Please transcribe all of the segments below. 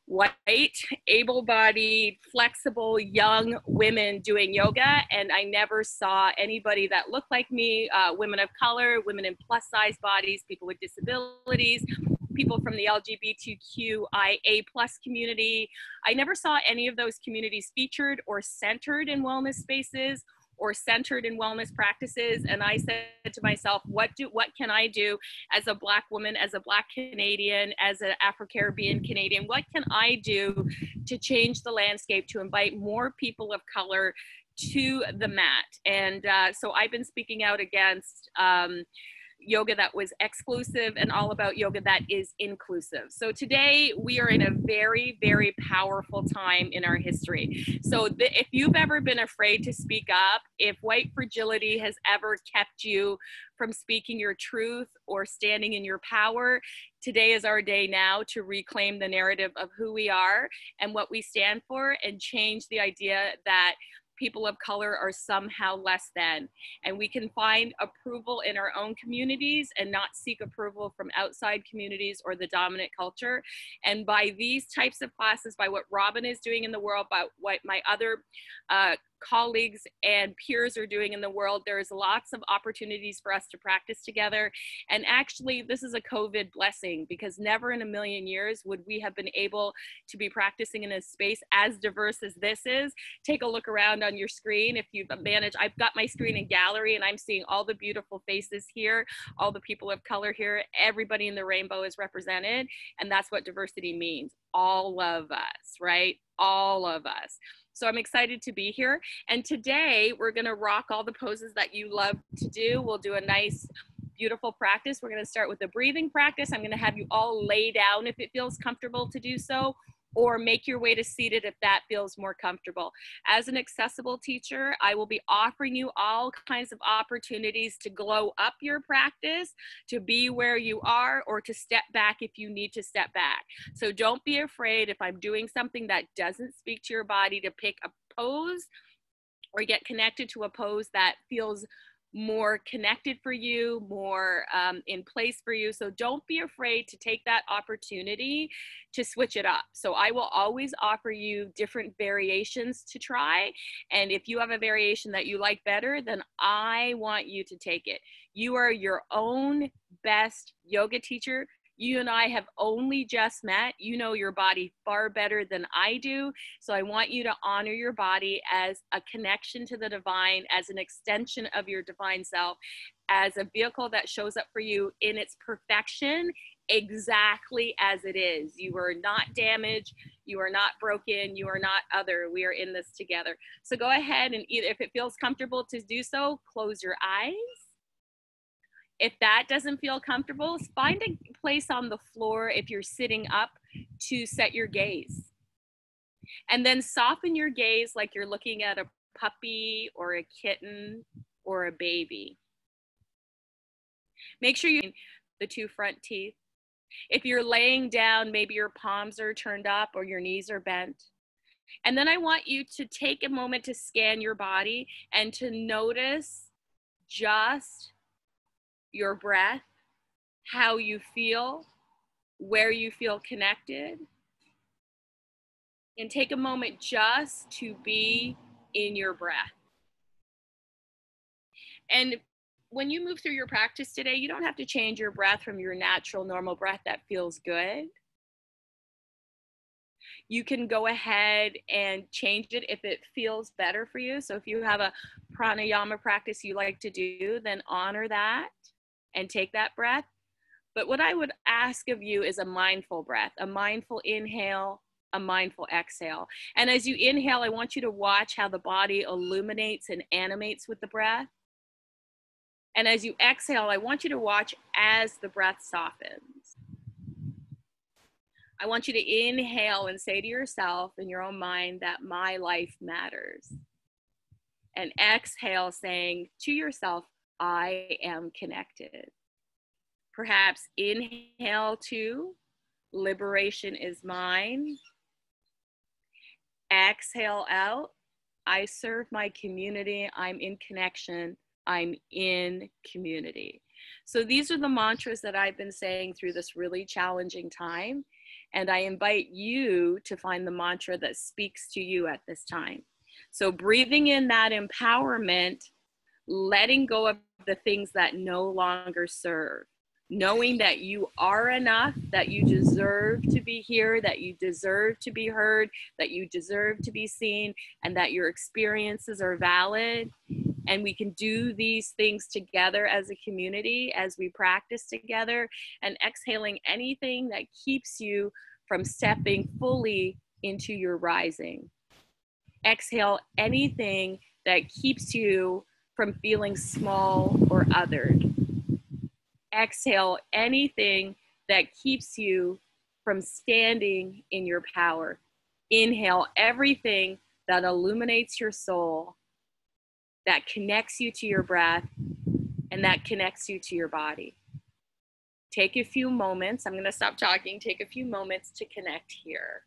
white, able-bodied, flexible, young women doing yoga, and I never saw anybody that looked like me, women of color, women in plus-size bodies, people with disabilities, people from the LGBTQIA+ community. I never saw any of those communities featured or centered in wellness spaces or centered in wellness practices. And I said to myself, what can I do as a Black woman, as a Black Canadian, as an Afro-Caribbean Canadian? What can I do to change the landscape, to invite more people of color to the mat? And so I've been speaking out against yoga that was exclusive and all about yoga that is inclusive. So today we are in a very, very powerful time in our history. So if you've ever been afraid to speak up, if white fragility has ever kept you from speaking your truth or standing in your power, today is our day now to reclaim the narrative of who we are and what we stand for, and change the idea that people of color are somehow less than. And we can find approval in our own communities and not seek approval from outside communities or the dominant culture. And by these types of classes, by what Robin is doing in the world, by what my other colleagues and peers are doing in the world, there's lots of opportunities for us to practice together. And actually, this is a COVID blessing, because never in a million years would we have been able to be practicing in a space as diverse as this is. Take a look around on your screen. If you've managed, I've got my screen in gallery and I'm seeing all the beautiful faces here, all the people of color here, everybody in the rainbow is represented. And that's what diversity means. All of us, right? All of us. So I'm excited to be here. And today we're going to rock all the poses that you love to do. We'll do a nice, beautiful practice. We're going to start with a breathing practice. I'm going to have you all lay down if it feels comfortable to do so, or make your way to seated if that feels more comfortable. As an accessible teacher, I will be offering you all kinds of opportunities to glow up your practice, to be where you are, or to step back if you need to step back. So don't be afraid if I'm doing something that doesn't speak to your body, to pick a pose or get connected to a pose that feels more connected for you, more in place for you. So don't be afraid to take that opportunity to switch it up. So I will always offer you different variations to try. And if you have a variation that you like better, then I want you to take it. You are your own best yoga teacher. You and I have only just met. You know your body far better than I do. So I want you to honor your body as a connection to the divine, as an extension of your divine self, as a vehicle that shows up for you in its perfection, exactly as it is. You are not damaged. You are not broken. You are not other. We are in this together. So go ahead and either, if it feels comfortable to do so, close your eyes. If that doesn't feel comfortable, find a place on the floor if you're sitting up to set your gaze. And then soften your gaze like you're looking at a puppy or a kitten or a baby. Make sure you the two front teeth. If you're laying down, maybe your palms are turned up or your knees are bent. And then I want you to take a moment to scan your body and to notice just your breath, how you feel, where you feel connected. And take a moment just to be in your breath. And when you move through your practice today, you don't have to change your breath from your natural, normal breath that feels good. You can go ahead and change it if it feels better for you. So if you have a pranayama practice you like to do, then honor that and take that breath. But what I would ask of you is a mindful breath, a mindful inhale, a mindful exhale. And as you inhale, I want you to watch how the body illuminates and animates with the breath. And as you exhale, I want you to watch as the breath softens. I want you to inhale and say to yourself in your own mind that my life matters. And exhale saying to yourself, I am connected. Perhaps inhale to liberation is mine. Exhale out, I serve my community. I'm in connection. I'm in community. So these are the mantras that I've been saying through this really challenging time. And I invite you to find the mantra that speaks to you at this time. So breathing in that empowerment, letting go of the things that no longer serve, knowing that you are enough, that you deserve to be here, that you deserve to be heard, that you deserve to be seen, and that your experiences are valid. And we can do these things together as a community as we practice together, and exhaling anything that keeps you from stepping fully into your rising. Exhale anything that keeps you from feeling small or othered. Exhale anything that keeps you from standing in your power. Inhale everything that illuminates your soul, that connects you to your breath, and that connects you to your body. Take a few moments. I'm going to stop talking. Take a few moments to connect here.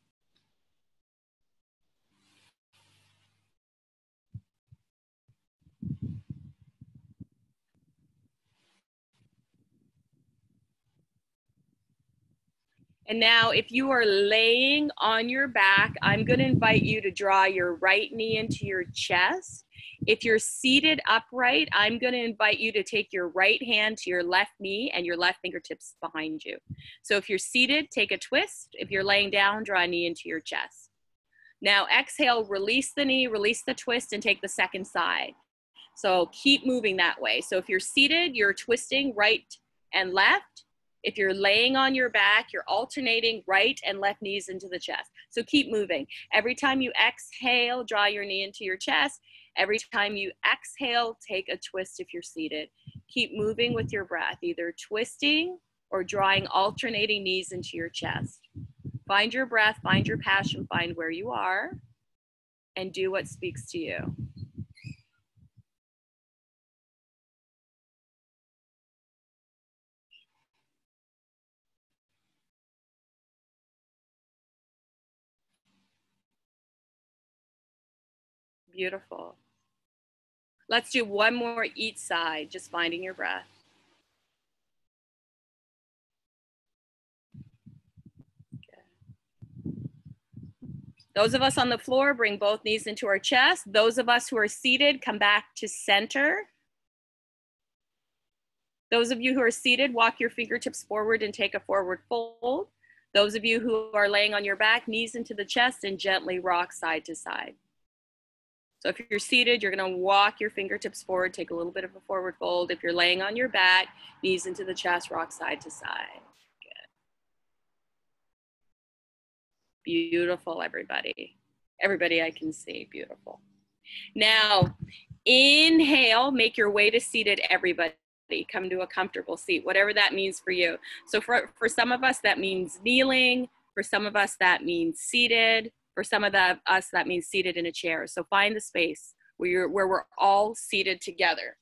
And now if you are laying on your back, I'm going to invite you to draw your right knee into your chest. If you're seated upright, I'm going to invite you to take your right hand to your left knee and your left fingertips behind you. So if you're seated, take a twist. If you're laying down, draw a knee into your chest. Now exhale, release the knee, release the twist, and take the second side. So keep moving that way. So if you're seated, you're twisting right and left. If you're laying on your back, you're alternating right and left knees into the chest. So keep moving. Every time you exhale, draw your knee into your chest. Every time you exhale, take a twist if you're seated. Keep moving with your breath, either twisting or drawing alternating knees into your chest. Find your breath, find your passion, find where you are, and do what speaks to you. Beautiful. Let's do one more each side, just finding your breath. Those of us on the floor, bring both knees into our chest. Those of us who are seated, come back to center. Those of you who are seated, walk your fingertips forward and take a forward fold. Those of you who are laying on your back, knees into the chest, and gently rock side to side. So if you're seated, you're going to walk your fingertips forward, take a little bit of a forward fold. If you're laying on your back, knees into the chest, rock side to side. Good. Beautiful, everybody. Everybody I can see, beautiful. Now, inhale, make your way to seated, everybody. Come to a comfortable seat, whatever that means for you. So for some of us, that means kneeling. For some of us, that means seated. For some of us, that means seated in a chair. So find the space where we're all seated together.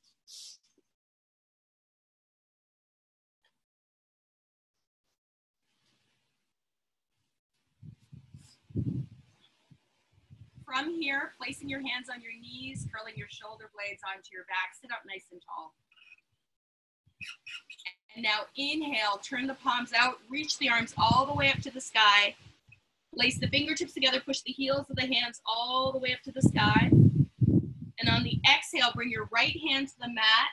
From here, placing your hands on your knees, curling your shoulder blades onto your back, sit up nice and tall. And now inhale, turn the palms out, reach the arms all the way up to the sky. Lace the fingertips together, push the heels of the hands all the way up to the sky. And on the exhale, bring your right hand to the mat,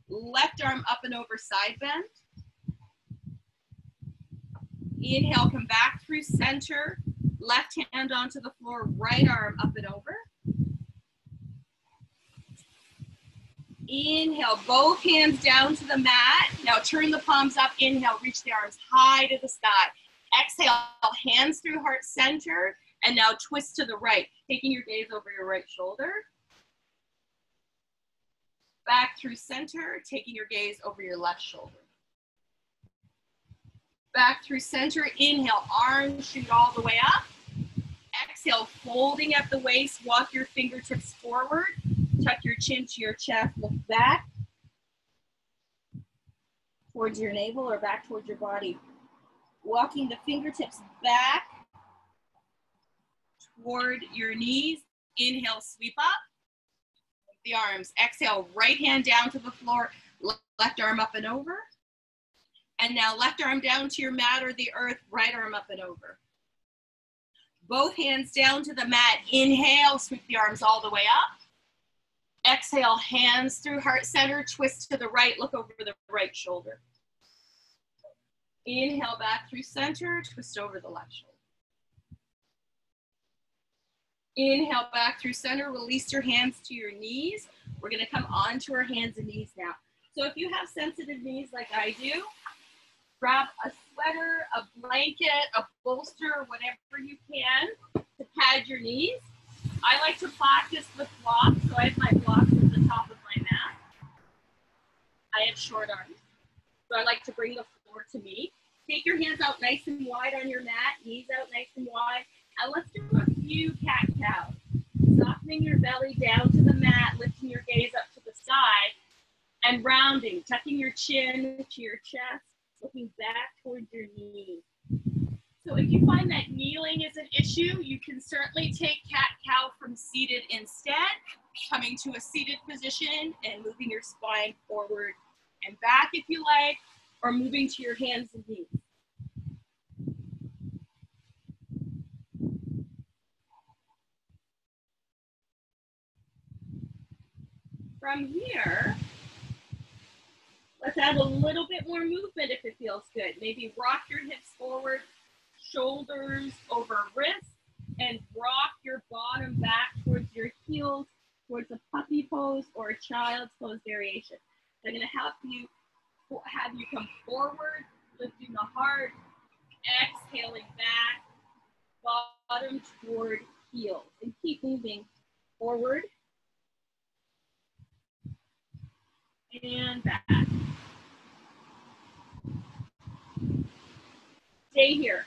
left arm up and over, side bend. Inhale, come back through center, left hand onto the floor, right arm up and over. Inhale, both hands down to the mat. Now turn the palms up. Inhale, reach the arms high to the sky. Exhale, hands through heart center. And now twist to the right, taking your gaze over your right shoulder. Back through center, taking your gaze over your left shoulder. Back through center, inhale, arms shoot all the way up. Exhale, folding at the waist, walk your fingertips forward. Tuck your chin to your chest, look back towards your navel or back towards your body. Walking the fingertips back toward your knees. Inhale, sweep up the arms. Exhale, right hand down to the floor, left arm up and over. And now left arm down to your mat or the earth, right arm up and over. Both hands down to the mat. Inhale, sweep the arms all the way up. Exhale, hands through heart center, twist to the right, look over the right shoulder. Inhale back through center, twist over the left shoulder. Inhale back through center, release your hands to your knees. We're gonna come onto our hands and knees now. So if you have sensitive knees like I do, grab a sweater, a blanket, a bolster, whatever you can to pad your knees. I like to practice with blocks, so I have my blocks at the top of my mat. I have short arms, so I like to bring the floor to me. Take your hands out nice and wide on your mat, knees out nice and wide, and let's do a few cat-cows. Softening your belly down to the mat, lifting your gaze up to the side, and rounding, tucking your chin to your chest, looking back towards your knees. So if you find that kneeling is an issue, you can certainly take cat-cow from seated instead, coming to a seated position and moving your spine forward and back if you like, or moving to your hands and knees. From here, let's add a little bit more movement if it feels good. Maybe rock your hips forward, shoulders over wrists, and rock your bottom back towards your heels, towards a puppy pose or a child's pose variation. They're gonna have you come forward, lifting the heart, exhaling back, bottom toward heels, and keep moving forward and back. Stay here.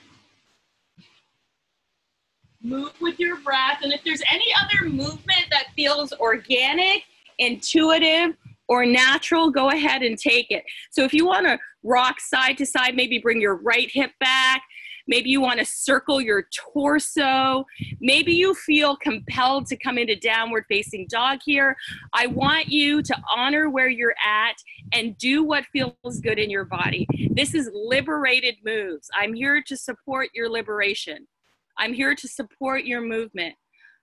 Move with your breath, and if there's any other movement that feels organic, intuitive, or natural, go ahead and take it. So if you want to rock side to side, maybe bring your right hip back. Maybe you want to circle your torso. Maybe you feel compelled to come into downward facing dog here. I want you to honor where you're at and do what feels good in your body. This is Liberated Moves. I'm here to support your liberation. I'm here to support your movement.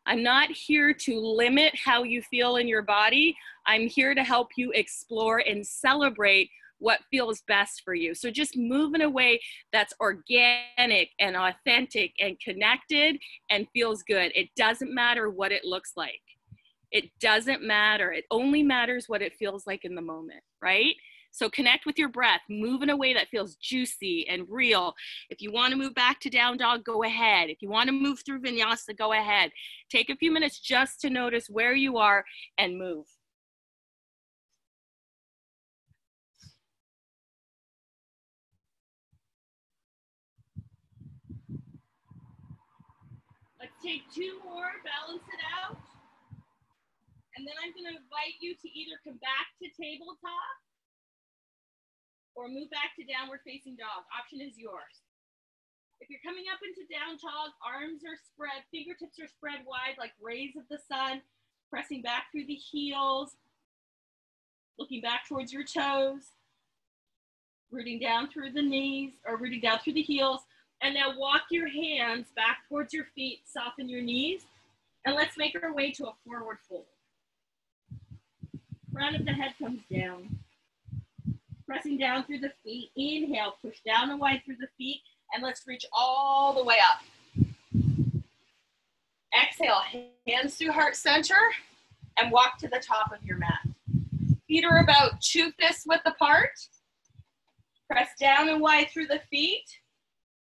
I'm not here to limit how you feel in your body. I'm here to help you explore and celebrate what feels best for you. So just move in a way that's organic and authentic and connected and feels good. It doesn't matter what it looks like. It doesn't matter. It only matters what it feels like in the moment, right? So connect with your breath, move in a way that feels juicy and real. If you want to move back to down dog, go ahead. If you want to move through vinyasa, go ahead. Take a few minutes just to notice where you are and move. Let's take two more, balance it out. And then I'm going to invite you to either come back to tabletop or move back to downward facing dog. Option is yours. If you're coming up into down dog, arms are spread, fingertips are spread wide like rays of the sun, pressing back through the heels, looking back towards your toes, rooting down through the knees or rooting down through the heels. And now walk your hands back towards your feet, soften your knees, and let's make our way to a forward fold. Crown of the head comes down. Pressing down through the feet. Inhale, push down and wide through the feet, and let's reach all the way up. Exhale, hands through heart center, and walk to the top of your mat. Feet are about 2 fists width apart. Press down and wide through the feet.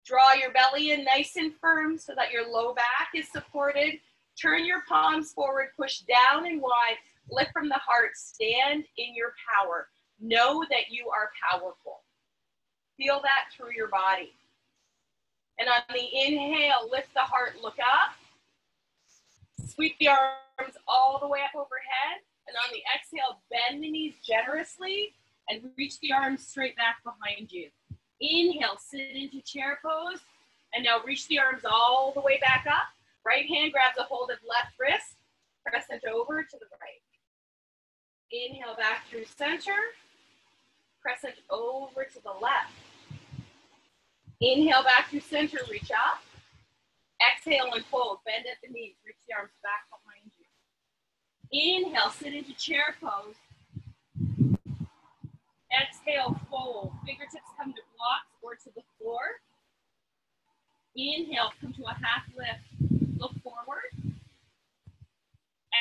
Draw your belly in nice and firm so that your low back is supported. Turn your palms forward, push down and wide, lift from the heart, stand in your power. Know that you are powerful. Feel that through your body. And on the inhale, lift the heart, look up. Sweep the arms all the way up overhead. And on the exhale, bend the knees generously and reach the arms straight back behind you. Inhale, sit into chair pose. And now reach the arms all the way back up. Right hand grabs a hold of left wrist. Crescent over to the right. Inhale back through center. Crescent over to the left. Inhale back through center, reach up. Exhale and fold. Bend at the knees. Reach the arms back behind you. Inhale, sit into chair pose. Exhale, fold. Fingertips come to blocks or to the floor. Inhale, come to a half lift. Look forward.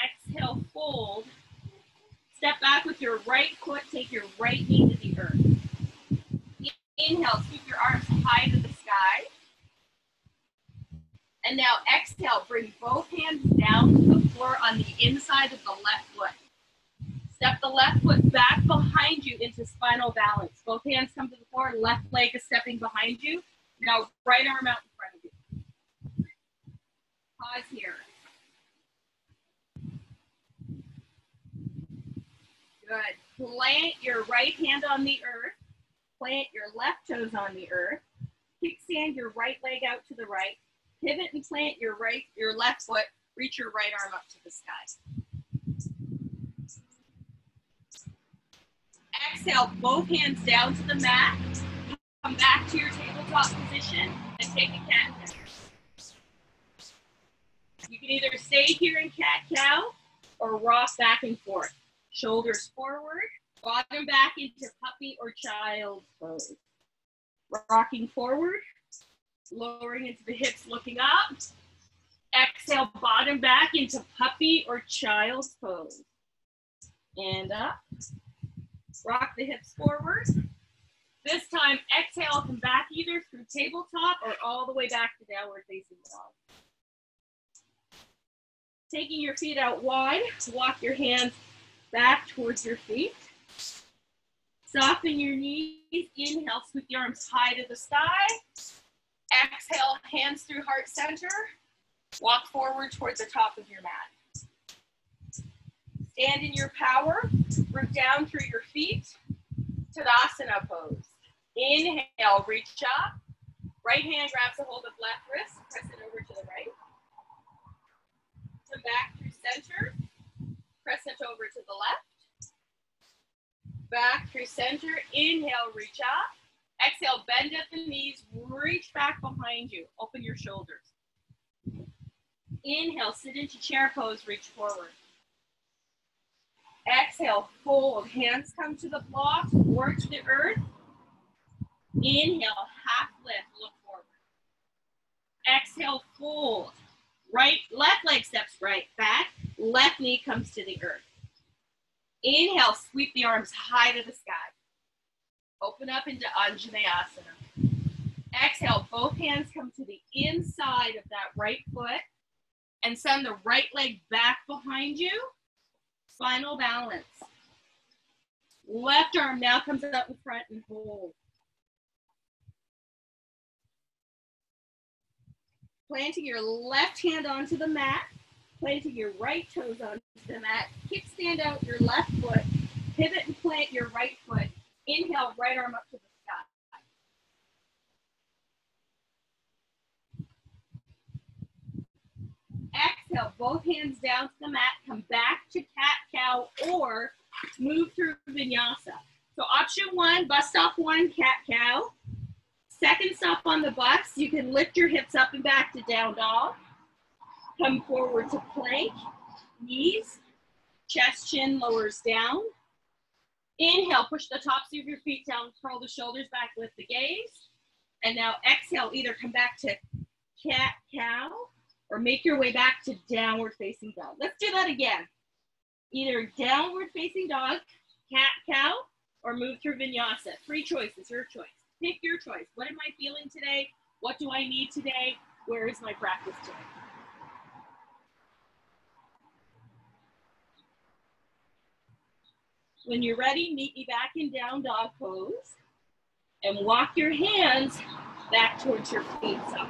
Exhale, fold. Step back with your right foot. Take your right knee to the earth. Inhale, sweep your arms high to the sky. And now exhale, bring both hands down to the floor on the inside of the left foot. Step the left foot back behind you into spinal balance. Both hands come to the floor, left leg is stepping behind you. Now right arm out in front of you. Pause here. Good. Plant your right hand on the earth. Plant your left toes on the earth. Kickstand your right leg out to the right. Pivot and plant your left foot. Reach your right arm up to the sky. Exhale, both hands down to the mat. Come back to your tabletop position and take a cat-cow. You can either stay here in cat-cow or rock back and forth. Shoulders forward, bottom back into puppy or child pose. Rocking forward, lowering into the hips, looking up. Exhale, bottom back into puppy or child's pose. And up. Rock the hips forward. This time, exhale, come back either through tabletop or all the way back to downward facing dog. Taking your feet out wide, walk your hands back towards your feet. Soften your knees. Inhale, sweep the arms high to the sky. Exhale, hands through heart center. Walk forward towards the top of your mat. Stand in your power. Root down through your feet. Tadasana pose. Inhale, reach up. Right hand grabs a hold of left wrist. Press it over to the right. Come back through center. Crescent over to the left. Back through center. Inhale, reach up. Exhale, bend at the knees. Reach back behind you. Open your shoulders. Inhale, sit into chair pose. Reach forward. Exhale, fold. Hands come to the blocks or to the earth. Inhale, half lift. Look forward. Exhale, fold. Left leg steps right back. Left knee comes to the earth. Inhale, sweep the arms high to the sky. Open up into Anjaneyasana. Exhale, both hands come to the inside of that right foot and send the right leg back behind you. Spinal balance. Left arm now comes up in front and hold. Planting your left hand onto the mat. Planting your right toes onto the mat. Kickstand out your left foot. Pivot and plant your right foot. Inhale, right arm up to the sky. Exhale, both hands down to the mat. Come back to cat-cow or move through vinyasa. So option one, bus stop one, cat-cow. Second stop on the bus, you can lift your hips up and back to down dog. Come forward to plank, knees, chest, chin lowers down. Inhale, push the tops of your feet down, curl the shoulders back, lift the gaze. And now exhale, either come back to cat-cow or make your way back to downward facing dog. Let's do that again. Either downward facing dog, cat-cow, or move through vinyasa. 3 choices, your choice. Pick your choice. What am I feeling today? What do I need today? Where is my practice today? When you're ready, meet me back in down dog pose and walk your hands back towards your feet. So,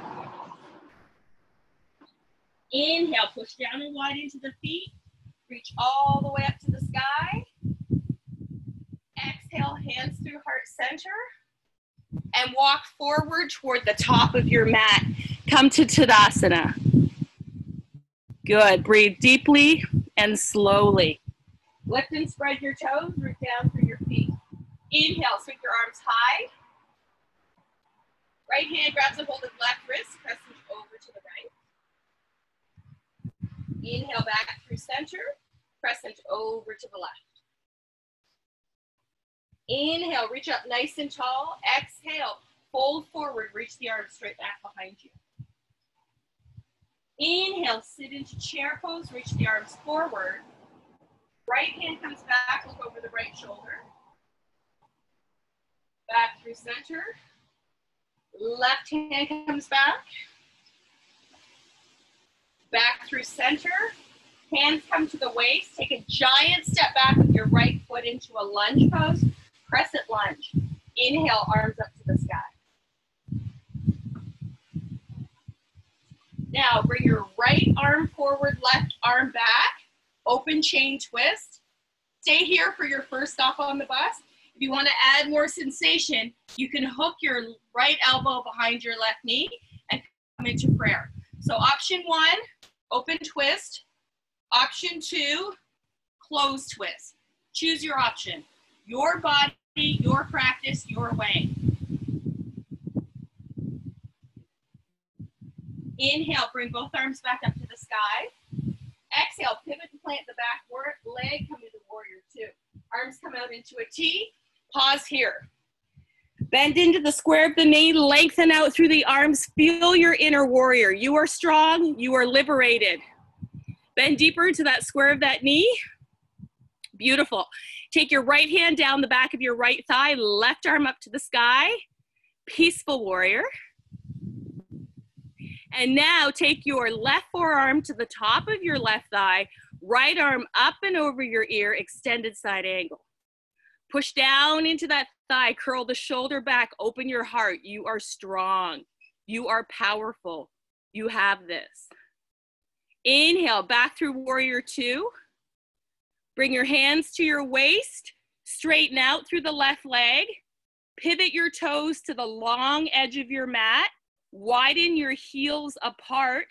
inhale, push down and wide into the feet. Reach all the way up to the sky. Exhale, hands through heart center. And walk forward toward the top of your mat. Come to Tadasana. Good. Breathe deeply and slowly. Lift and spread your toes. Root down through your feet. Inhale, sweep your arms high. Right hand grabs a hold of left wrist. Crescent over to the right. Inhale back through center, crescent over to the left. Inhale, reach up nice and tall. Exhale, fold forward, reach the arms straight back behind you. Inhale, sit into chair pose, reach the arms forward. Right hand comes back, look over the right shoulder. Back through center. Left hand comes back. Back through center. Hands come to the waist. Take a giant step back with your right foot into a lunge pose. Crescent lunge. Inhale, arms up to the sky. Now bring your right arm forward, left arm back. Open chain twist. Stay here for your first stop on the bus. If you want to add more sensation, you can hook your right elbow behind your left knee and come into prayer. So option 1, open twist. Option 2, close twist. Choose your option. Your body, your practice, your way. Inhale, bring both arms back up to the sky. Exhale, pivot and plant the back leg, come into warrior 2. Arms come out into a T. Pause here. Bend into the square of the knee, lengthen out through the arms. Feel your inner warrior. You are strong, you are liberated. Bend deeper into that square of that knee. Beautiful. Take your right hand down the back of your right thigh, left arm up to the sky. Peaceful warrior. And now take your left forearm to the top of your left thigh, right arm up and over your ear, extended side angle. Push down into that thigh, curl the shoulder back, open your heart. You are strong. You are powerful. You have this. Inhale, back through warrior 2. Bring your hands to your waist, straighten out through the left leg, pivot your toes to the long edge of your mat, widen your heels apart,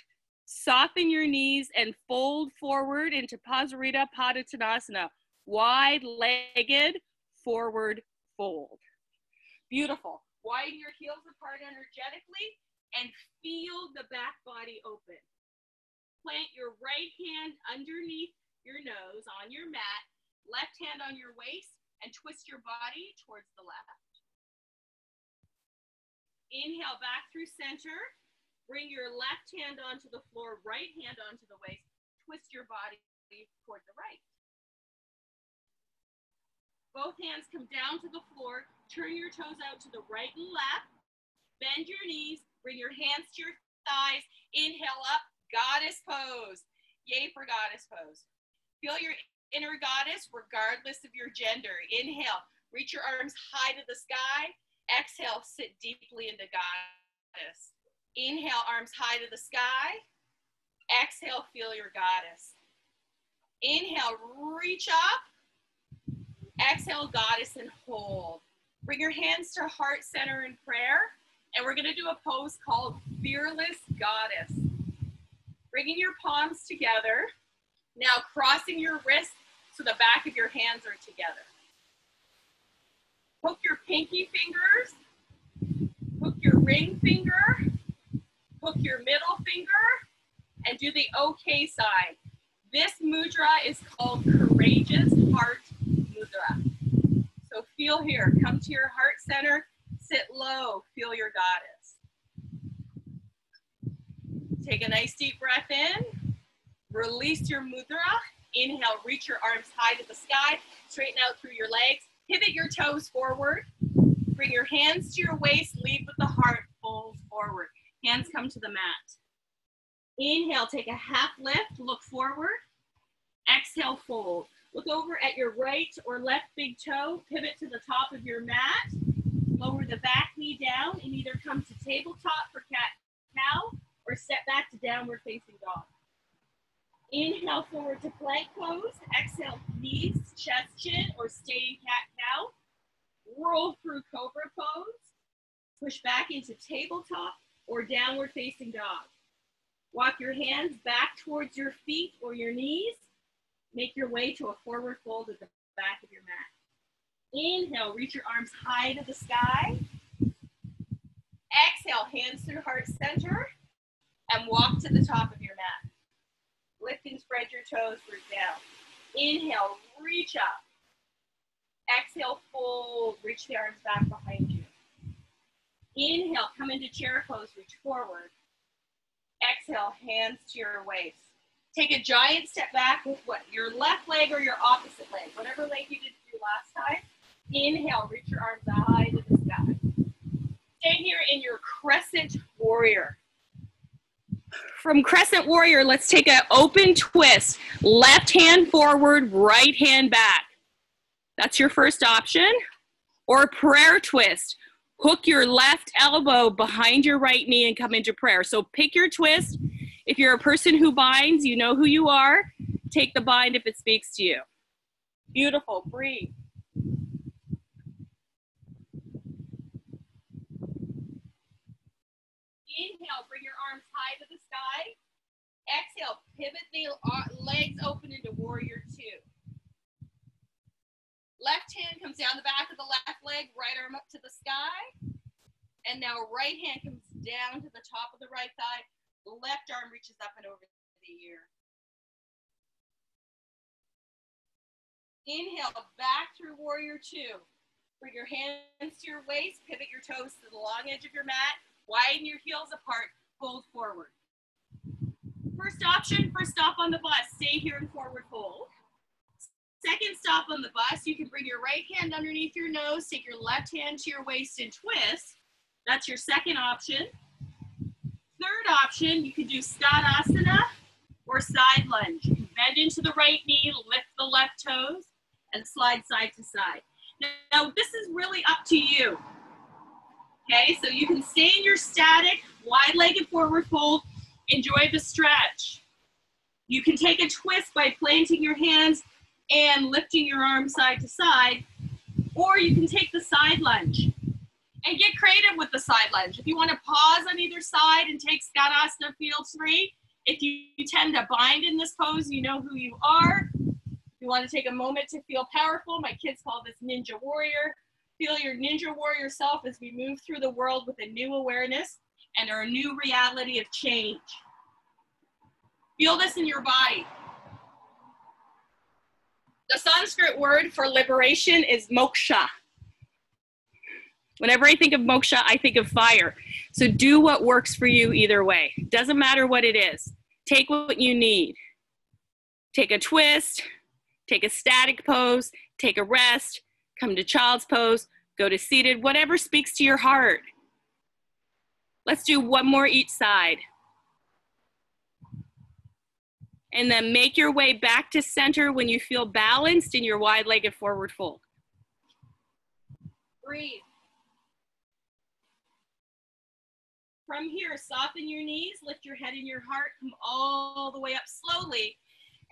soften your knees and fold forward into Pasarita Padottanasana, wide-legged forward fold. Beautiful. Widen your heels apart energetically and feel the back body open. Plant your right hand underneath your nose on your mat, left hand on your waist, and twist your body towards the left. Inhale back through center. Bring your left hand onto the floor, right hand onto the waist. Twist your body toward the right. Both hands come down to the floor. Turn your toes out to the right and left. Bend your knees. Bring your hands to your thighs. Inhale up, goddess pose. Yay for goddess pose. Feel your inner goddess regardless of your gender. Inhale, reach your arms high to the sky. Exhale, sit deeply into goddess. Inhale, arms high to the sky. Exhale, feel your goddess. Inhale, reach up. Exhale, goddess, and hold. Bring your hands to heart center in prayer. And we're going to do a pose called Fearless Goddess. Bringing your palms together. Now crossing your wrists so the back of your hands are together. Hook your pinky fingers. Hook your ring finger. Hook your middle finger. And do the OK sign. This mudra is called Courageous Heart Mudra. So feel here. Come to your heart center. Sit low. Feel your goddess. Take a nice deep breath in. Release your mudra. Inhale, reach your arms high to the sky. Straighten out through your legs. Pivot your toes forward. Bring your hands to your waist. Lead with the heart. Fold forward. Hands come to the mat. Inhale, take a half lift. Look forward. Exhale, fold. Look over at your right or left big toe. Pivot to the top of your mat. Lower the back knee down and either come to tabletop for cat-cow or step back to downward facing dog. Inhale forward to plank pose. Exhale, knees, chest, chin, or stay in cat-cow. Roll through cobra pose. Push back into tabletop or downward facing dog. Walk your hands back towards your feet or your knees. Make your way to a forward fold at the back of your mat. Inhale, reach your arms high to the sky. Exhale, hands through heart center and walk to the top of your mat. Lift and spread your toes, root down. Inhale, reach up. Exhale, fold, reach the arms back behind you. Inhale, come into chair pose, reach forward. Exhale, hands to your waist. Take a giant step back with what? Your left leg or your opposite leg, whatever leg you did do last time. Inhale, reach your arms high to the sky. Stay here in your Crescent Warrior. From Crescent Warrior, let's take an open twist. Left hand forward, right hand back. That's your first option. Or prayer twist. Hook your left elbow behind your right knee and come into prayer. So pick your twist. If you're a person who binds, you know who you are. Take the bind if it speaks to you. Beautiful, breathe. Inhale, bring your arms high to the sky. Exhale, pivot the legs open into Warrior Two. Left hand comes down the back of the left leg, right arm up to the sky. And now right hand comes down to the top of the right thigh. The left arm reaches up and over the ear. Inhale, back through Warrior Two. Bring your hands to your waist, pivot your toes to the long edge of your mat, widen your heels apart, fold forward. First option, first stop on the bus, stay here in forward fold. Second stop on the bus, you can bring your right hand underneath your nose, take your left hand to your waist and twist. That's your second option. Third option, you can do Tadasana or side lunge. You can bend into the right knee, lift the left toes, and slide side to side. Now this is really up to you. Okay, so you can stay in your static, wide-legged forward fold, enjoy the stretch. You can take a twist by planting your hands and lifting your arms side to side, or you can take the side lunge and get creative with the side lunge. If you want to pause on either side and take Tadasana Field 3, if you tend to bind in this pose, you know who you are. If you want to take a moment to feel powerful, my kids call this Ninja Warrior. Feel your Ninja Warrior self as we move through the world with a new awareness and our new reality of change. Feel this in your body. The Sanskrit word for liberation is moksha. Whenever I think of moksha, I think of fire. So do what works for you either way. Doesn't matter what it is. Take what you need. Take a twist, take a static pose, take a rest, come to child's pose, go to seated, whatever speaks to your heart. Let's do one more each side. And then make your way back to center when you feel balanced in your wide-legged forward fold. Breathe. From here, soften your knees, lift your head and your heart, come all the way up slowly.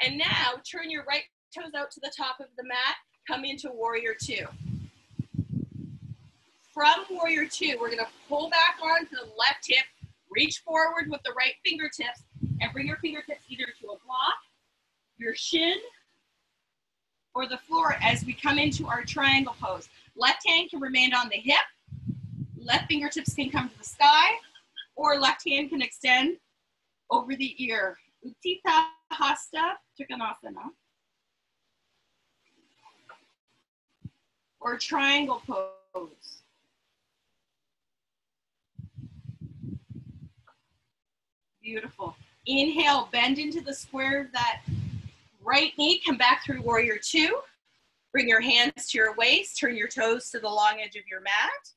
And now turn your right toes out to the top of the mat, come into Warrior Two. From Warrior Two, we're gonna pull back onto the left hip, reach forward with the right fingertips, and bring your fingertips either to a block, your shin, or the floor as we come into our triangle pose. Left hand can remain on the hip, left fingertips can come to the sky, or left hand can extend over the ear. Uttita Hasta Trikonasana. Or triangle pose. Beautiful. Inhale, bend into the square of that right knee. Come back through Warrior Two. Bring your hands to your waist. Turn your toes to the long edge of your mat.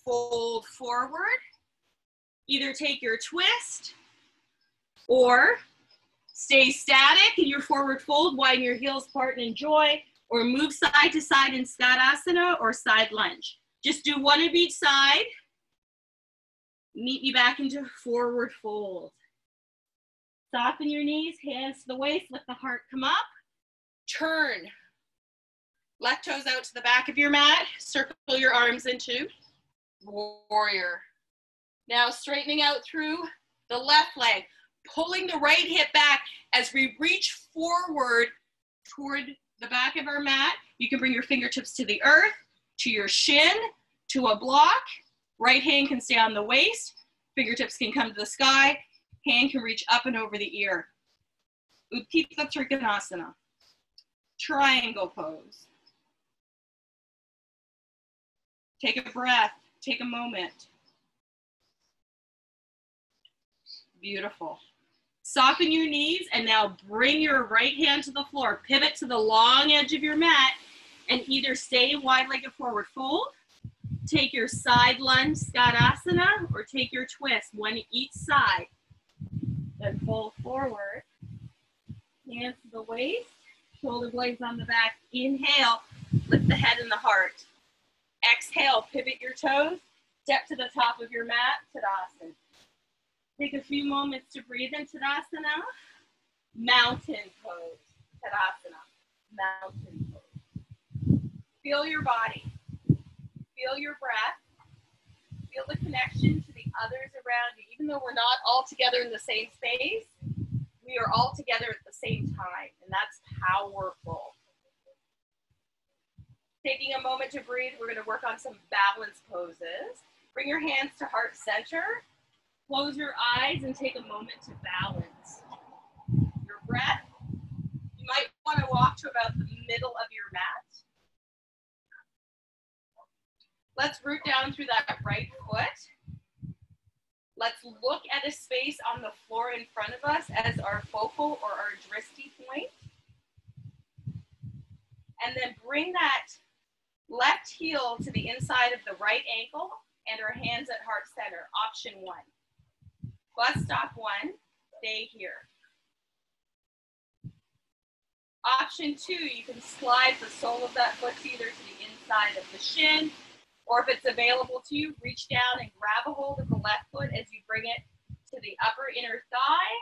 Fold forward. Either take your twist or stay static in your forward fold, widen your heels apart and enjoy, or move side to side in Tadasana or side lunge. Just do one of each side. Meet me back into forward fold. Soften your knees, hands to the waist, let the heart come up. Turn. Left toes out to the back of your mat. Circle your arms into Warrior. Now straightening out through the left leg, pulling the right hip back as we reach forward toward the back of our mat. You can bring your fingertips to the earth, to your shin, to a block. Right hand can stay on the waist. Fingertips can come to the sky. Hand can reach up and over the ear. Utthita Trikonasana. Triangle pose. Take a breath, take a moment. Beautiful. Soften your knees and now bring your right hand to the floor. Pivot to the long edge of your mat and either stay wide-legged forward fold, take your side lunge Tadasana, or take your twist, one each side. Then fold forward, hands to the waist, shoulder blades on the back. Inhale, lift the head and the heart. Exhale, pivot your toes, step to the top of your mat, Tadasana. Take a few moments to breathe in Tadasana. Mountain pose, Tadasana. Mountain pose. Feel your body. Feel your breath. Feel the connection to the others around you. Even though we're not all together in the same space, we are all together at the same time, and that's powerful. Taking a moment to breathe, we're going to work on some balance poses. Bring your hands to heart center. Close your eyes and take a moment to balance your breath. You might want to walk to about the middle of your mat. Let's root down through that right foot. Let's look at a space on the floor in front of us as our focal or our drishti point. And then bring that left heel to the inside of the right ankle and our hands at heart center. Option 1. Bus stop 1, stay here. Option 2, you can slide the sole of that foot either to the inside of the shin, or if it's available to you, reach down and grab a hold of the left foot as you bring it to the upper inner thigh,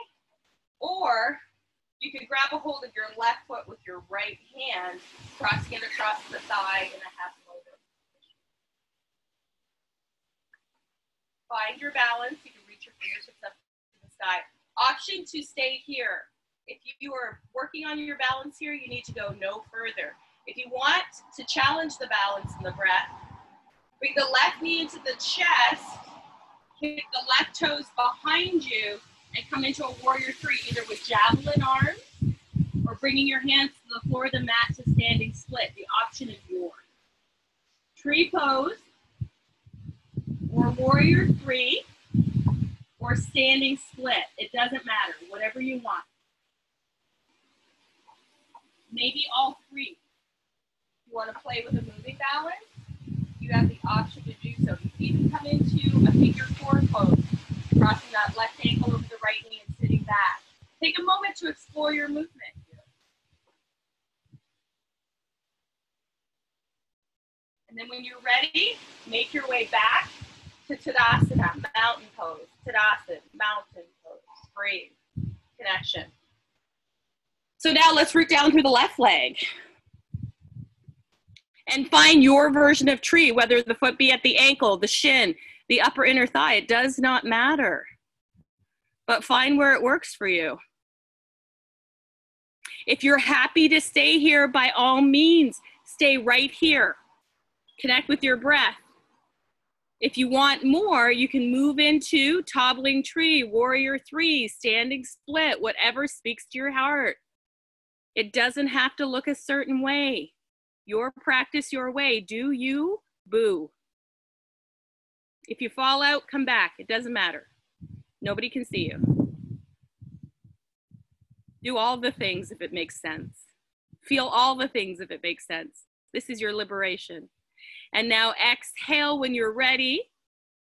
or you can grab a hold of your left foot with your right hand, crossing it across the thigh in a half lotus. Find your balance. You can reach your fingertips up to the sky. Option to stay here. If you are working on your balance here, you need to go no further. If you want to challenge the balance and the breath, bring the left knee into the chest, kick the left toes behind you, and come into a warrior 3, either with javelin arms or bringing your hands to the floor of the mat to standing split. The option is yours. Tree pose, or warrior 3, or standing split. It doesn't matter, whatever you want. Maybe all 3. If you want to play with a moving balance, you have the option to do so. You can even come into a figure 4 pose, crossing that left ankle over the right knee and sitting back. Take a moment to explore your movement here. And then when you're ready, make your way back to Tadasana, mountain pose. Tadasana, mountain pose. Breathe. Connection. So now let's root down through the left leg. And find your version of tree, whether the foot be at the ankle, the shin, the upper inner thigh. It does not matter. But find where it works for you. If you're happy to stay here, by all means, stay right here. Connect with your breath. If you want more, you can move into toppling tree, warrior 3, standing split, whatever speaks to your heart. It doesn't have to look a certain way. Your practice, your way. Do you? Boo. If you fall out, come back. It doesn't matter. Nobody can see you. Do all the things if it makes sense. Feel all the things if it makes sense. This is your liberation. And now exhale when you're ready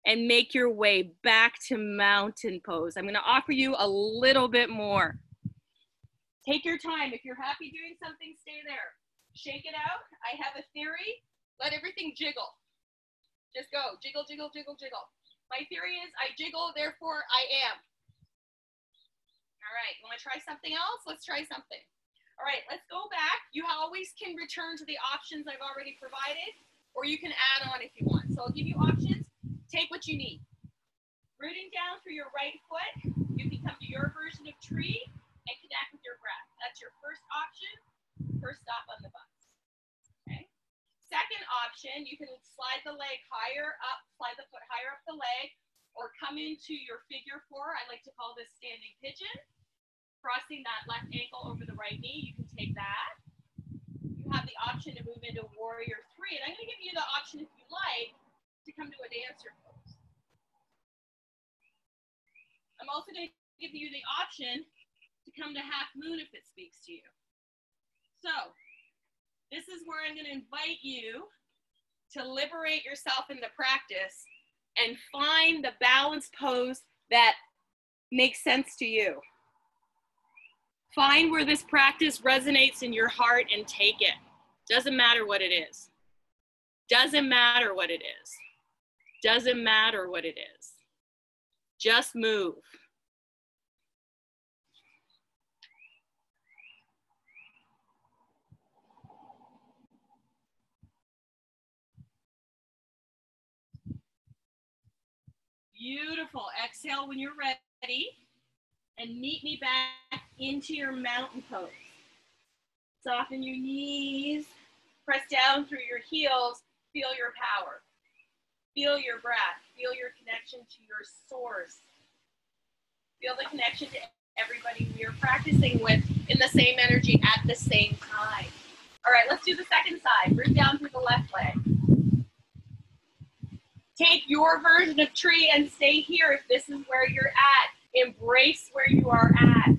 and make your way back to mountain pose. I'm going to offer you a little bit more. Take your time. If you're happy doing something, stay there. Shake it out. I have a theory. Let everything jiggle. Just go. Jiggle, jiggle, jiggle, jiggle. My theory is I jiggle, therefore I am. All right. Want to try something else? Let's try something. All right. Let's go back. You always can return to the options I've already provided, or you can add on if you want. So I'll give you options. Take what you need. Rooting down through your right foot, you can come to your version of tree and connect with your breath. That's your first option. First stop on the bus. Okay. Second option, you can slide the leg higher up, slide the foot higher up the leg, or come into your figure 4. I like to call this standing pigeon. Cross crossing that left ankle over the right knee, you can take that. You have the option to move into warrior 3. And I'm going to give you the option, if you like, to come to a dancer pose. I'm also going to give you the option to come to half moon if it speaks to you. So this is where I'm going to invite you to liberate yourself in the practice and find the balanced pose that makes sense to you. Find where this practice resonates in your heart and take it. Doesn't matter what it is. Doesn't matter what it is. Doesn't matter what it is. Just move. Beautiful. Exhale when you're ready. And meet me back into your mountain pose. Soften your knees. Press down through your heels. Feel your power. Feel your breath. Feel your connection to your source. Feel the connection to everybody we are practicing with in the same energy at the same time. All right, let's do the second side. Root down through the left leg. Take your version of tree and stay here if this is where you're at. Embrace where you are at.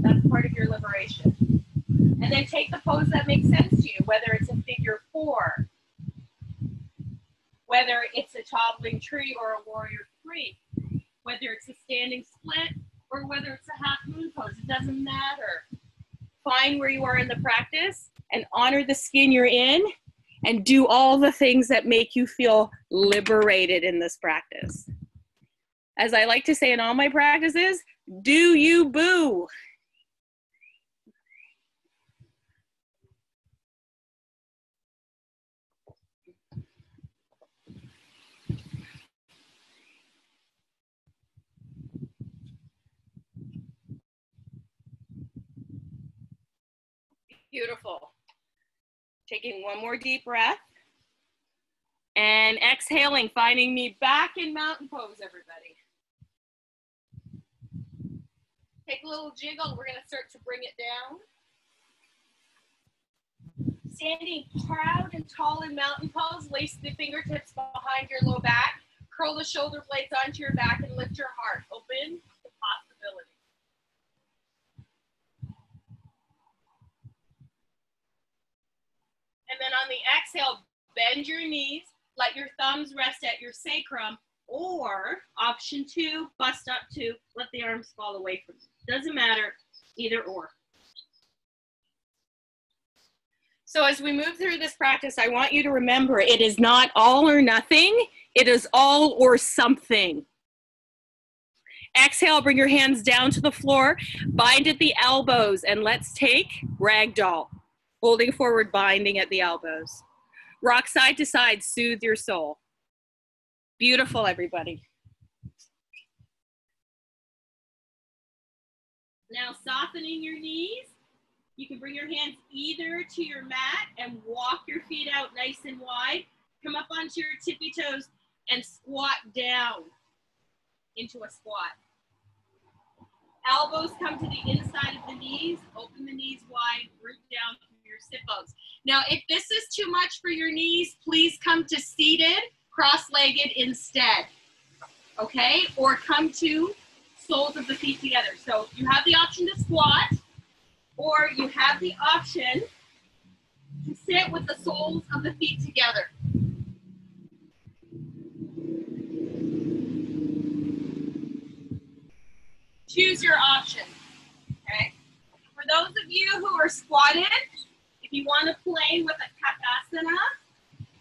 That's part of your liberation. And then take the pose that makes sense to you, whether it's a figure 4, whether it's a toddling tree or a warrior 3, whether it's a standing split or whether it's a half moon pose. It doesn't matter. Find where you are in the practice and honor the skin you're in and do all the things that make you feel liberated in this practice. As I like to say in all my practices, do you boo? Beautiful. Taking one more deep breath. And exhaling, finding me back in mountain pose, everybody. Take a little jiggle. We're going to start to bring it down. Standing proud and tall in mountain pose. Lace the fingertips behind your low back. Curl the shoulder blades onto your back and lift your heart. Open to possibility. And then on the exhale, bend your knees. Let your thumbs rest at your sacrum. Or option 2, bust up to let the arms fall away from you. Doesn't matter, either or. So as we move through this practice, I want you to remember it is not all or nothing. It is all or something. Exhale, bring your hands down to the floor. Bind at the elbows, and let's take ragdoll. Holding forward, binding at the elbows. Rock side to side, soothe your soul. Beautiful, everybody. Now softening your knees. You can bring your hands either to your mat and walk your feet out nice and wide. Come up onto your tippy toes and squat down into a squat. Elbows come to the inside of the knees. Open the knees wide, root down through your sit bones. Now, if this is too much for your knees, please come to seated, cross-legged instead, okay? Or come to soles of the feet together. So you have the option to squat, or you have the option to sit with the soles of the feet together. Choose your option, okay? For those of you who are squatted, if you want to play with a Tadasana,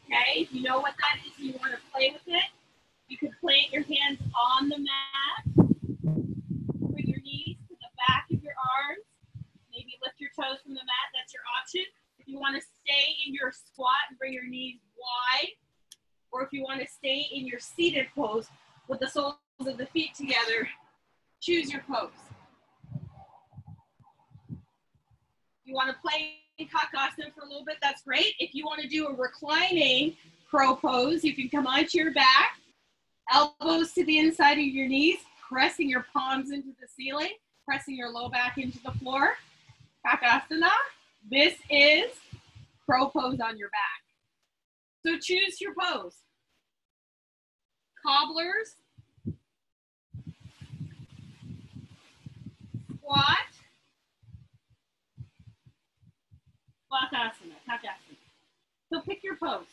okay, if you know what that is and you want to play with it, you can plant your hands on the mat, bring your knees to the back of your arms, maybe lift your toes from the mat, that's your option. If you want to stay in your squat and bring your knees wide, or if you want to stay in your seated pose with the soles of the feet together, choose your pose. You want to play Tadasana for a little bit, that's great. If you want to do a reclining crow pose, you can come onto your back, elbows to the inside of your knees, pressing your palms into the ceiling. pressing your low back into the floor. Tadasana. This is crow pose on your back. So choose your pose. Cobblers, squat, Tadasana. So pick your pose,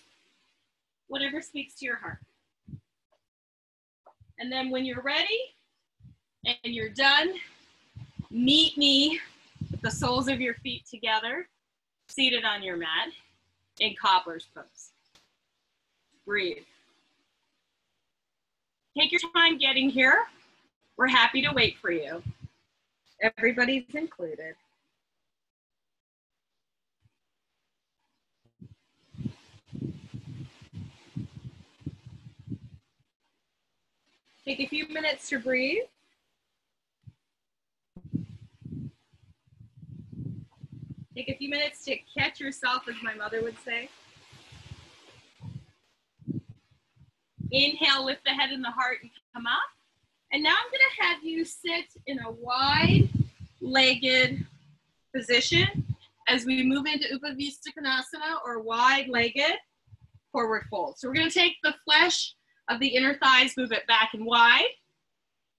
whatever speaks to your heart. And then when you're ready and you're done, meet me with the soles of your feet together, seated on your mat in cobbler's pose. Breathe. Take your time getting here. We're happy to wait for you. Everybody's included. Take a few minutes to breathe. Take a few minutes to catch yourself, as my mother would say. Inhale, lift the head and the heart and come up. And now I'm gonna have you sit in a wide-legged position as we move into Upavisthakonasana, or wide-legged forward fold. So we're gonna take the flesh of the inner thighs, move it back and wide.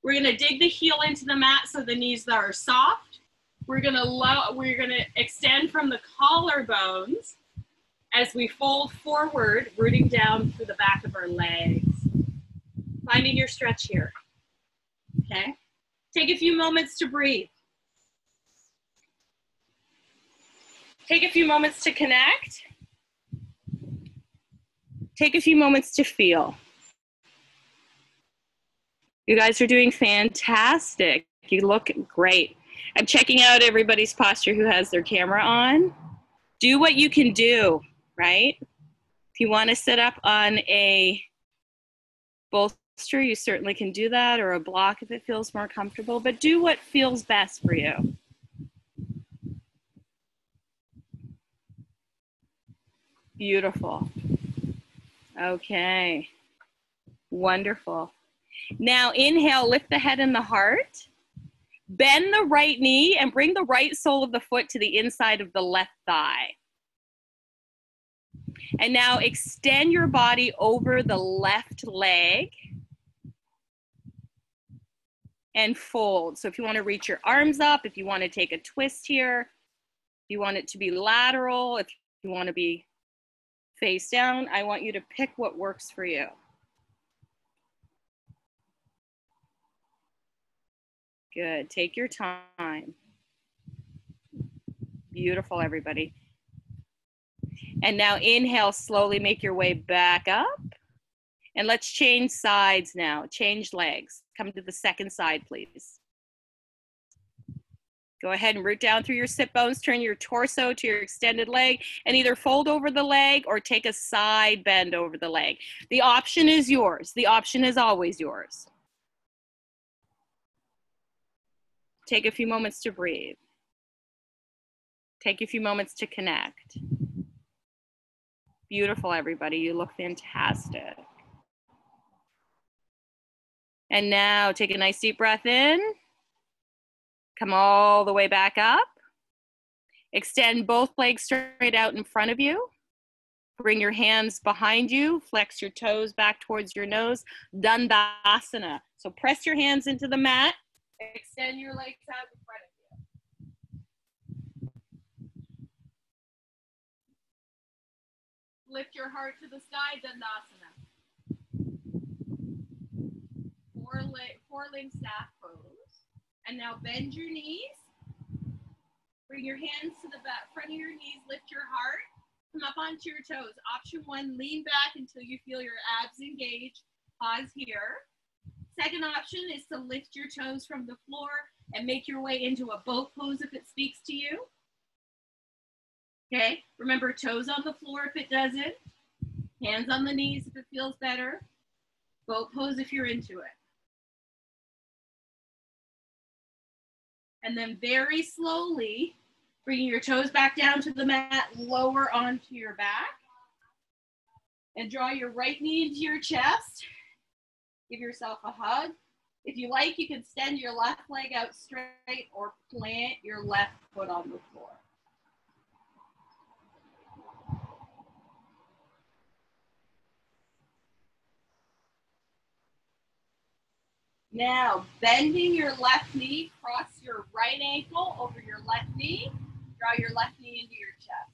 We're gonna dig the heel into the mat so the knees are soft. We're gonna extend from the collarbones as we fold forward, rooting down through the back of our legs. Finding your stretch here, okay? Take a few moments to breathe. Take a few moments to connect. Take a few moments to feel. You guys are doing fantastic. You look great. I'm checking out everybody's posture who has their camera on. Do what you can do, right? If you want to sit up on a bolster, you certainly can do that, or a block if it feels more comfortable, but do what feels best for you. Beautiful. Okay. Wonderful. Now inhale, lift the head and the heart. Bend the right knee and bring the right sole of the foot to the inside of the left thigh. And now extend your body over the left leg and fold. So if you want to reach your arms up, if you want to take a twist here, if you want it to be lateral, if you want to be face down, I want you to pick what works for you. Good, take your time. Beautiful, everybody. And now inhale, slowly make your way back up. And let's change sides now, change legs. Come to the second side, please. Go ahead and root down through your sit bones, turn your torso to your extended leg, and either fold over the leg or take a side bend over the leg. The option is yours. The option is always yours. Take a few moments to breathe. Take a few moments to connect. Beautiful, everybody. You look fantastic. And now take a nice deep breath in. Come all the way back up. Extend both legs straight out in front of you. Bring your hands behind you. Flex your toes back towards your nose. Dandasana. So press your hands into the mat. Extend your legs out in front of you. Lift your heart to the sky, Dandasana. Four-limb staff pose. And now bend your knees. Bring your hands to the front of your knees. Lift your heart. Come up onto your toes. Option one, lean back until you feel your abs engage. Pause here. Second option is to lift your toes from the floor and make your way into a boat pose if it speaks to you. Okay, remember toes on the floor if it doesn't. Hands on the knees if it feels better. Boat pose if you're into it. And then very slowly, bringing your toes back down to the mat, lower onto your back. And draw your right knee into your chest. Give yourself a hug. If you like, you can extend your left leg out straight or plant your left foot on the floor. Now, bending your left knee, cross your right ankle over your left knee. Draw your left knee into your chest.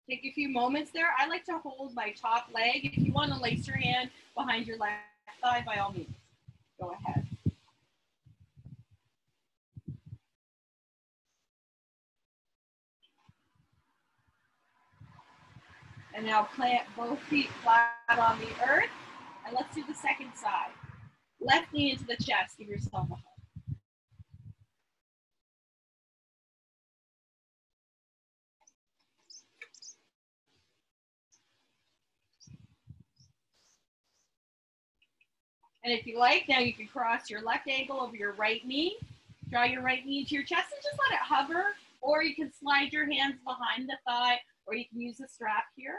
Take a few moments there. I like to hold my top leg. If you want to lace your hand behind your left thigh, by all means, go ahead. And now plant both feet flat on the earth. And let's do the second side. Left knee into the chest. Give yourself a hug. And if you like, now you can cross your left ankle over your right knee. Draw your right knee into your chest and just let it hover. Or you can slide your hands behind the thigh, or you can use a strap here.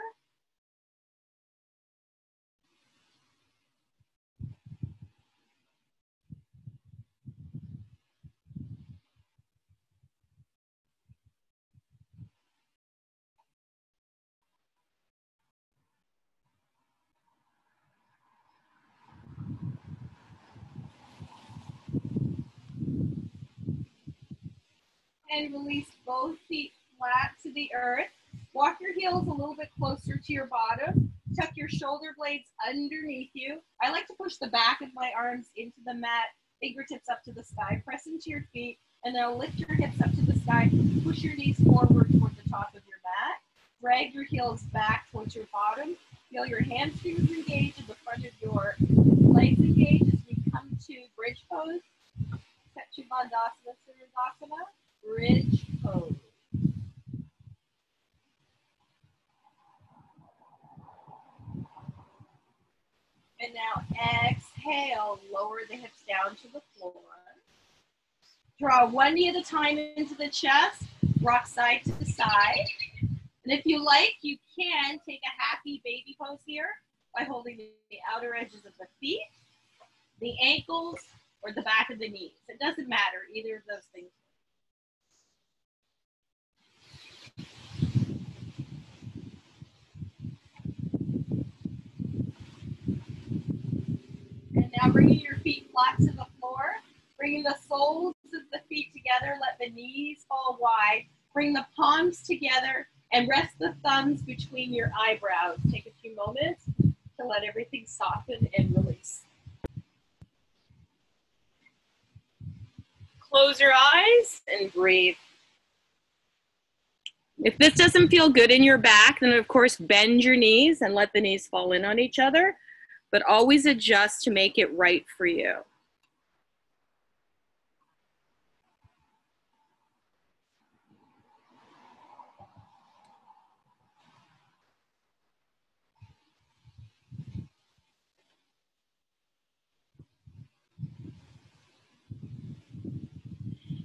And release both feet flat to the earth. Walk your heels a little bit closer to your bottom. Tuck your shoulder blades underneath you. I like to push the back of my arms into the mat, fingertips up to the sky. Press into your feet, and now lift your hips up to the sky. Push your knees forward toward the top of your mat. Drag your heels back towards your bottom. Feel your hamstrings engage in the front of your legs engage as we come to bridge pose. Bandhasana, Siddhasana, bridge pose. And now exhale, lower the hips down to the floor. Draw one knee at a time into the chest, rock side to side. And if you like, you can take a happy baby pose here by holding the outer edges of the feet, the ankles, or the back of the knees. It doesn't matter, either of those things. And now bringing your feet flat to the floor, bringing the soles of the feet together, let the knees fall wide, bring the palms together, and rest the thumbs between your eyebrows. Take a few moments to let everything soften and release. Close your eyes and breathe. If this doesn't feel good in your back, then of course bend your knees and let the knees fall in on each other, but always adjust to make it right for you.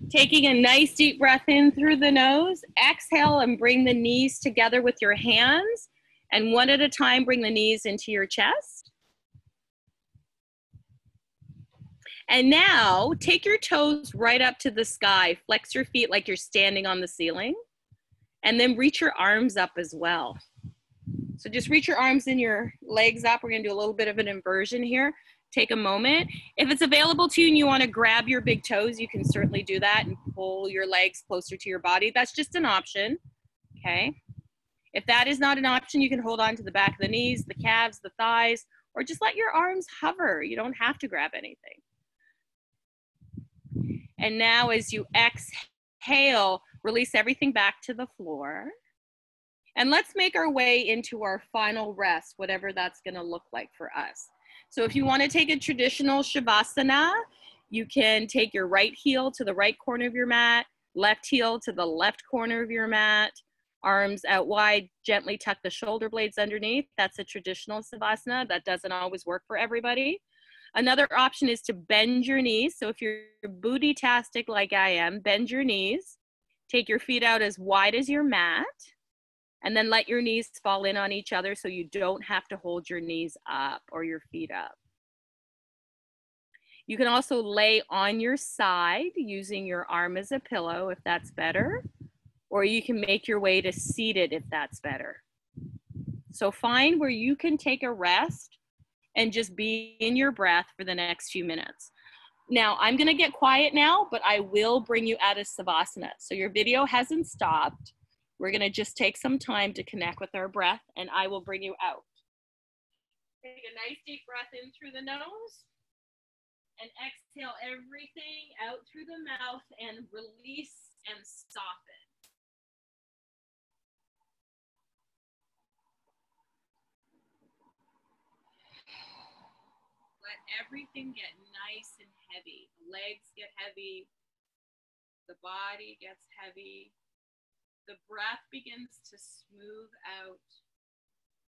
Taking a nice deep breath in through the nose, exhale and bring the knees together with your hands, and one at a time bring the knees into your chest. And now take your toes right up to the sky, flex your feet like you're standing on the ceiling, and then reach your arms up as well. So just reach your arms and your legs up. We're gonna do a little bit of an inversion here. Take a moment. If it's available to you and you want to grab your big toes, you can certainly do that and pull your legs closer to your body. That's just an option, okay? If that is not an option, you can hold on to the back of the knees, the calves, the thighs, or just let your arms hover. You don't have to grab anything. And now as you exhale, release everything back to the floor. And let's make our way into our final rest, whatever that's going to look like for us. So if you want to take a traditional Shavasana, you can take your right heel to the right corner of your mat, left heel to the left corner of your mat, arms out wide, gently tuck the shoulder blades underneath. That's a traditional Savasana. That doesn't always work for everybody. Another option is to bend your knees. So if you're booty-tastic like I am, bend your knees. Take your feet out as wide as your mat, and then let your knees fall in on each other so you don't have to hold your knees up or your feet up. You can also lay on your side using your arm as a pillow if that's better, or you can make your way to seated if that's better. So find where you can take a rest and just be in your breath for the next few minutes. Now, I'm gonna get quiet now, but I will bring you out of Savasana. So your video hasn't stopped. We're gonna just take some time to connect with our breath, and I will bring you out. Take a nice deep breath in through the nose, and exhale everything out through the mouth and release and soften. Let everything get nice and heavy. The legs get heavy. The body gets heavy. The breath begins to smooth out.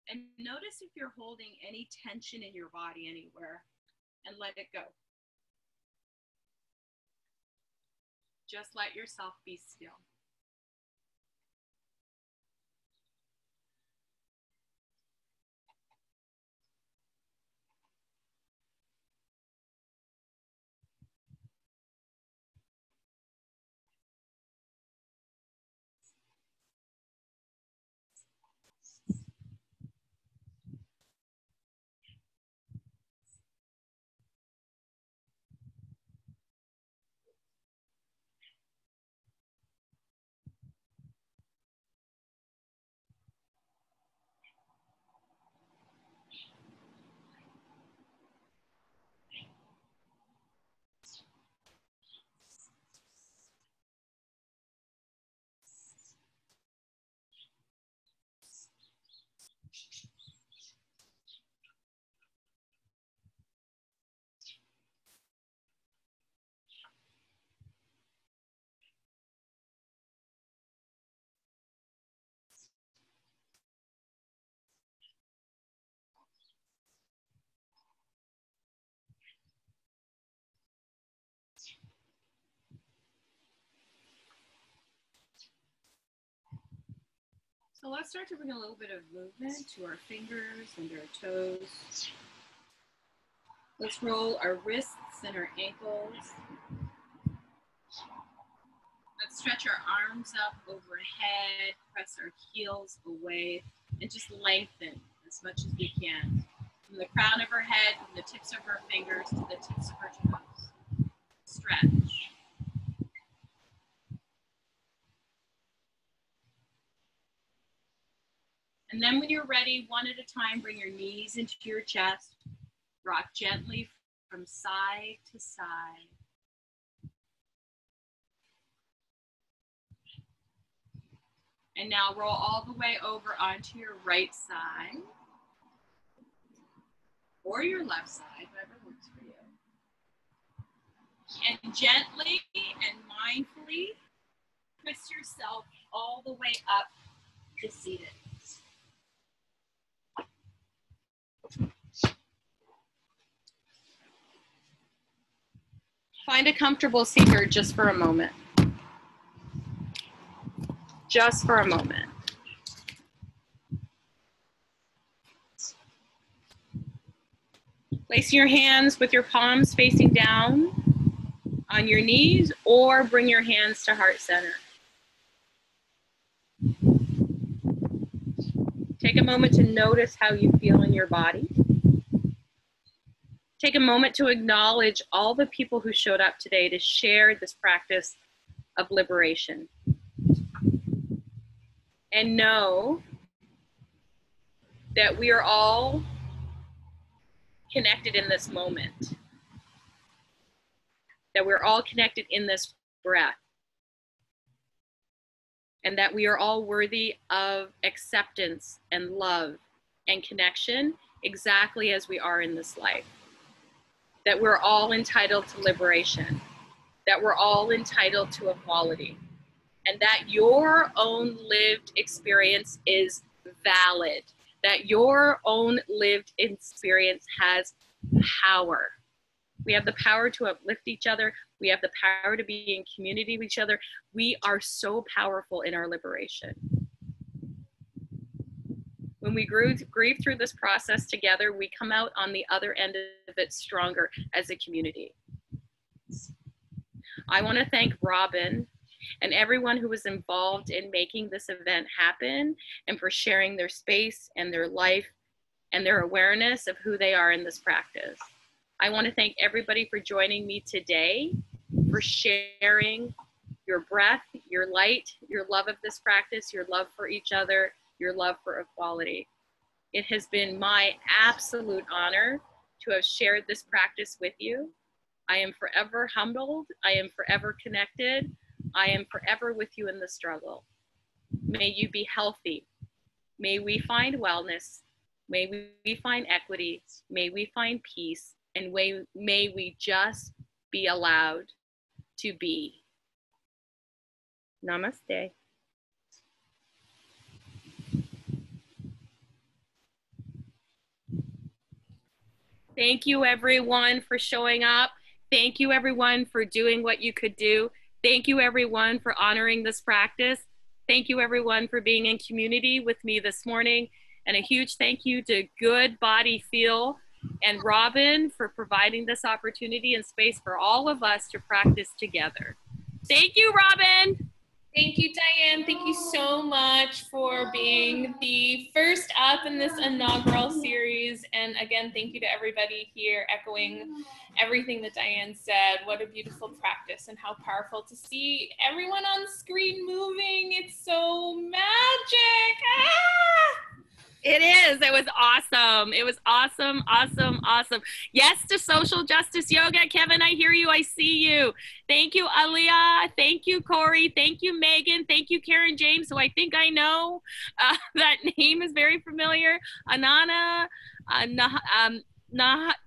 And notice if you're holding any tension in your body anywhere, and let it go. Just let yourself be still. So let's start to bring a little bit of movement to our fingers and our toes. Let's roll our wrists and our ankles. Let's stretch our arms up overhead, press our heels away, and just lengthen as much as we can. From the crown of our head, from the tips of our fingers to the tips of our toes. Stretch. And then when you're ready, one at a time, bring your knees into your chest. Rock gently from side to side. And now roll all the way over onto your right side. Or your left side, whatever works for you. And gently and mindfully twist yourself all the way up to seated. Find a comfortable seater just for a moment. Just for a moment. Place your hands with your palms facing down on your knees, or bring your hands to heart center. Take a moment to notice how you feel in your body. Take a moment to acknowledge all the people who showed up today to share this practice of liberation. And know that we are all connected in this moment. That we're all connected in this breath. And that we are all worthy of acceptance and love and connection exactly as we are in this life. That we're all entitled to liberation. That we're all entitled to equality. And that your own lived experience is valid. That your own lived experience has power. We have the power to uplift each other. We have the power to be in community with each other. We are so powerful in our liberation. When we grieve through this process together, we come out on the other end of it stronger as a community. I want to thank Robin and everyone who was involved in making this event happen and for sharing their space and their life and their awareness of who they are in this practice. I want to thank everybody for joining me today, for sharing your breath, your light, your love of this practice, your love for each other, your love for equality. It has been my absolute honor to have shared this practice with you. I am forever humbled. I am forever connected. I am forever with you in the struggle. May you be healthy. May we find wellness. May we find equity. May we find peace. And may we just be allowed to be. Namaste. Thank you everyone for showing up. Thank you everyone for doing what you could do. Thank you everyone for honoring this practice. Thank you everyone for being in community with me this morning. And a huge thank you to Good Body Feel and Robin for providing this opportunity and space for all of us to practice together. Thank you, Robin. Thank you, Dianne. Thank you so much for being the first up in this inaugural series. And again, thank you to everybody here, echoing everything that Dianne said. What a beautiful practice and how powerful to see everyone on screen moving. It's so magic. Ah! It is. It was awesome. It was awesome, awesome, awesome. Yes to social justice yoga. Kevin, I hear you. I see you. Thank you, Aliyah. Thank you, Corey. Thank you, Megan. Thank you, Karen James, who I think I know. That name is very familiar. Anana,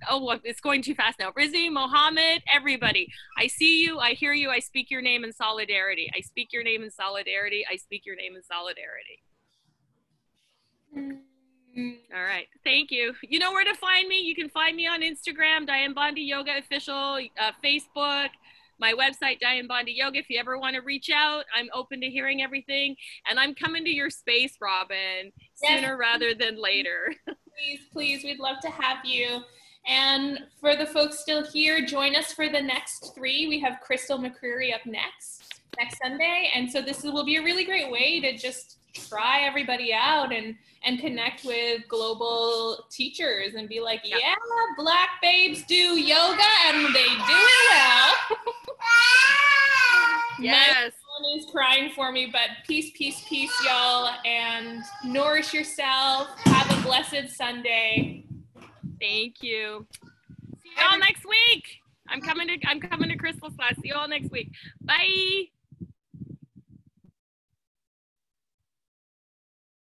oh, it's going too fast now. Rizzi, Mohammed, everybody. I see you. I hear you. I speak your name in solidarity. I speak your name in solidarity. I speak your name in solidarity. All right. Thank you. You know where to find me. You can find me on Instagram, Dianne Bondy Yoga Official, Facebook, my website, Dianne Bondy Yoga. If you ever want to reach out, I'm open to hearing everything. And I'm coming to your space, Robin, sooner rather than later. Please, please. We'd love to have you. And for the folks still here, join us for the next 3. We have Crystal McCreary up next Sunday. And so this will be a really great way to just try everybody out and connect with global teachers and be like, yeah, Black babes do yoga and they do it well. Yes. My son is crying for me, but peace, peace, peace, y'all, and nourish yourself. Have a blessed Sunday. Thank you. See y'all next week. I'm coming to Crystal's class. See y'all next week. Bye.